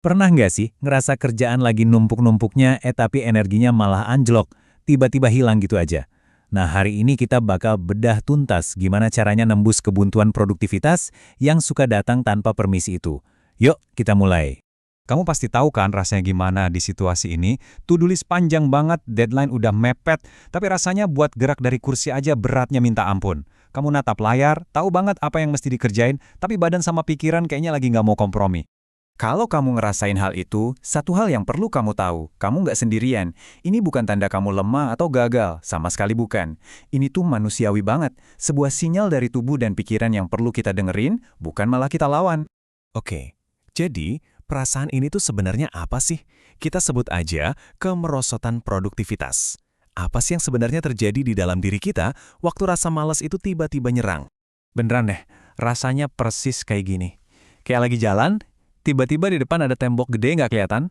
Pernah nggak sih ngerasa kerjaan lagi numpuk-numpuknya, tapi energinya malah anjlok, tiba-tiba hilang gitu aja? Nah, hari ini kita bakal bedah tuntas gimana caranya nembus kebuntuan produktivitas yang suka datang tanpa permisi itu. Yuk, kita mulai. Kamu pasti tahu kan rasanya gimana di situasi ini? To-do list panjang banget, deadline udah mepet, tapi rasanya buat gerak dari kursi aja beratnya minta ampun. Kamu natap layar, tahu banget apa yang mesti dikerjain, tapi badan sama pikiran kayaknya lagi nggak mau kompromi. Kalau kamu ngerasain hal itu, satu hal yang perlu kamu tahu, kamu nggak sendirian. Ini bukan tanda kamu lemah atau gagal, sama sekali bukan. Ini tuh manusiawi banget, sebuah sinyal dari tubuh dan pikiran yang perlu kita dengerin, bukan malah kita lawan. Oke, jadi perasaan ini tuh sebenarnya apa sih? Kita sebut aja kemerosotan produktivitas. Apa sih yang sebenarnya terjadi di dalam diri kita waktu rasa malas itu tiba-tiba nyerang? Beneran deh, rasanya persis kayak gini. Kayak lagi jalan, tiba-tiba di depan ada tembok gede nggak kelihatan.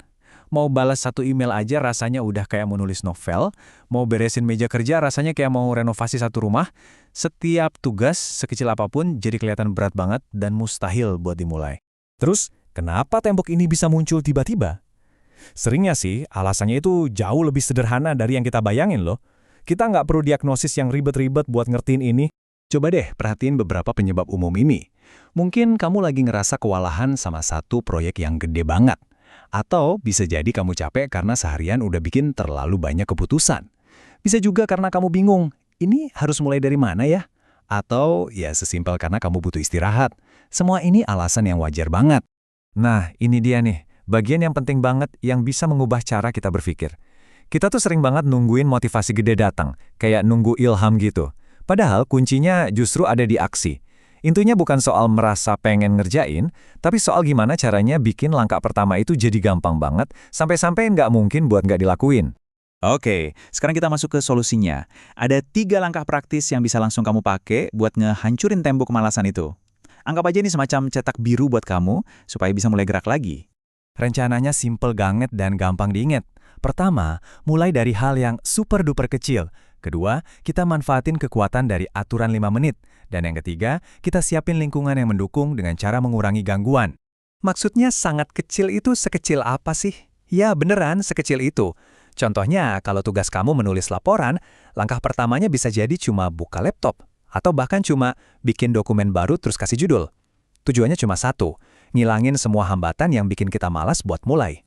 Mau balas satu email aja rasanya udah kayak mau nulis novel. Mau beresin meja kerja rasanya kayak mau renovasi satu rumah. Setiap tugas, sekecil apapun, jadi kelihatan berat banget dan mustahil buat dimulai. Terus, kenapa tembok ini bisa muncul tiba-tiba? Seringnya sih, alasannya itu jauh lebih sederhana dari yang kita bayangin loh. Kita nggak perlu diagnosis yang ribet-ribet buat ngertiin ini. Coba deh perhatiin beberapa penyebab umum ini. Mungkin kamu lagi ngerasa kewalahan sama satu proyek yang gede banget. Atau bisa jadi kamu capek karena seharian udah bikin terlalu banyak keputusan. Bisa juga karena kamu bingung, ini harus mulai dari mana ya? Atau ya sesimpel karena kamu butuh istirahat. Semua ini alasan yang wajar banget. Nah, ini dia nih, bagian yang penting banget yang bisa mengubah cara kita berpikir. Kita tuh sering banget nungguin motivasi gede datang, kayak nunggu ilham gitu. Padahal kuncinya justru ada di aksi. Intinya bukan soal merasa pengen ngerjain, tapi soal gimana caranya bikin langkah pertama itu jadi gampang banget, sampai-sampai nggak mungkin buat nggak dilakuin. Oke, sekarang kita masuk ke solusinya. Ada 3 langkah praktis yang bisa langsung kamu pakai buat ngehancurin tembok kemalasan itu. Anggap aja ini semacam cetak biru buat kamu, supaya bisa mulai gerak lagi. Rencananya simple banget dan gampang diingat. Pertama, mulai dari hal yang super-duper kecil. Kedua, kita manfaatin kekuatan dari aturan 5 menit. Dan yang ketiga, kita siapin lingkungan yang mendukung dengan cara mengurangi gangguan. Maksudnya sangat kecil itu sekecil apa sih? Ya beneran sekecil itu. Contohnya, kalau tugas kamu menulis laporan, langkah pertamanya bisa jadi cuma buka laptop. Atau bahkan cuma bikin dokumen baru terus kasih judul. Tujuannya cuma satu, ngilangin semua hambatan yang bikin kita malas buat mulai.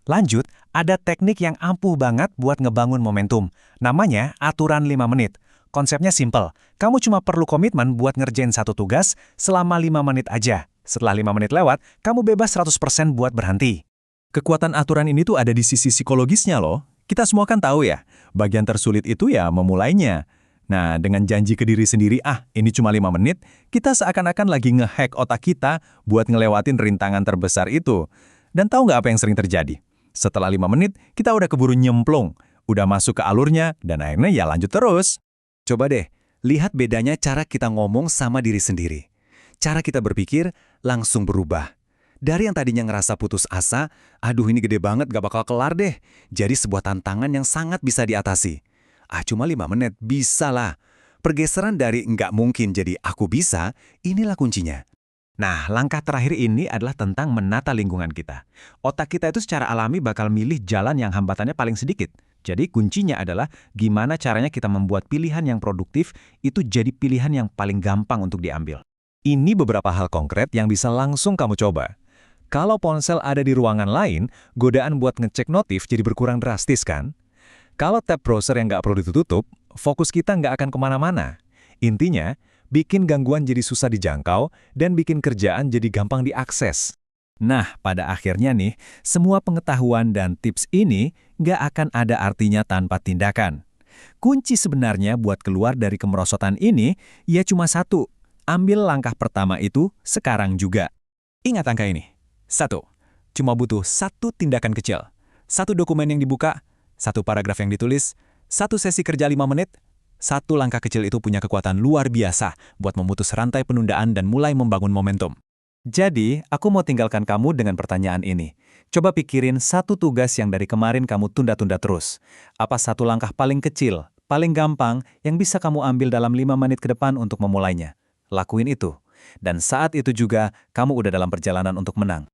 Lanjut, ada teknik yang ampuh banget buat ngebangun momentum. Namanya aturan 5 menit. Konsepnya simple. Kamu cuma perlu komitmen buat ngerjain satu tugas selama 5 menit aja. Setelah 5 menit lewat, kamu bebas 100% buat berhenti. Kekuatan aturan ini tuh ada di sisi psikologisnya loh. Kita semua kan tahu ya, bagian tersulit itu ya memulainya. Nah, dengan janji ke diri sendiri, ini cuma 5 menit, kita seakan-akan lagi nge-hack otak kita buat ngelewatin rintangan terbesar itu. Dan tahu nggak apa yang sering terjadi? Setelah 5 menit, kita udah keburu nyemplung, udah masuk ke alurnya, dan akhirnya ya lanjut terus. Coba deh, lihat bedanya cara kita ngomong sama diri sendiri. Cara kita berpikir langsung berubah. Dari yang tadinya ngerasa putus asa, aduh ini gede banget gak bakal kelar deh. Jadi sebuah tantangan yang sangat bisa diatasi. Cuma 5 menit, bisa lah. Pergeseran dari nggak mungkin jadi aku bisa, inilah kuncinya. Nah, langkah terakhir ini adalah tentang menata lingkungan kita. Otak kita itu secara alami bakal milih jalan yang hambatannya paling sedikit. Jadi kuncinya adalah gimana caranya kita membuat pilihan yang produktif itu jadi pilihan yang paling gampang untuk diambil. Ini beberapa hal konkret yang bisa langsung kamu coba. Kalau ponsel ada di ruangan lain, godaan buat ngecek notif jadi berkurang drastis kan? Kalau tab browser yang nggak perlu ditutup, fokus kita nggak akan kemana-mana. Intinya, bikin gangguan jadi susah dijangkau dan bikin kerjaan jadi gampang diakses. Nah, pada akhirnya nih, semua pengetahuan dan tips ini nggak akan ada artinya tanpa tindakan. Kunci sebenarnya buat keluar dari kemerosotan ini, ya cuma satu. Ambil langkah pertama itu sekarang juga. Ingat angka ini. 1. Cuma butuh satu tindakan kecil. Satu dokumen yang dibuka, satu paragraf yang ditulis, satu sesi kerja 5 menit, satu langkah kecil itu punya kekuatan luar biasa buat memutus rantai penundaan dan mulai membangun momentum. Jadi, aku mau tinggalkan kamu dengan pertanyaan ini. Coba pikirin satu tugas yang dari kemarin kamu tunda-tunda terus. Apa satu langkah paling kecil, paling gampang yang bisa kamu ambil dalam 5 menit ke depan untuk memulainya? Lakuin itu. Dan saat itu juga, kamu udah dalam perjalanan untuk menang.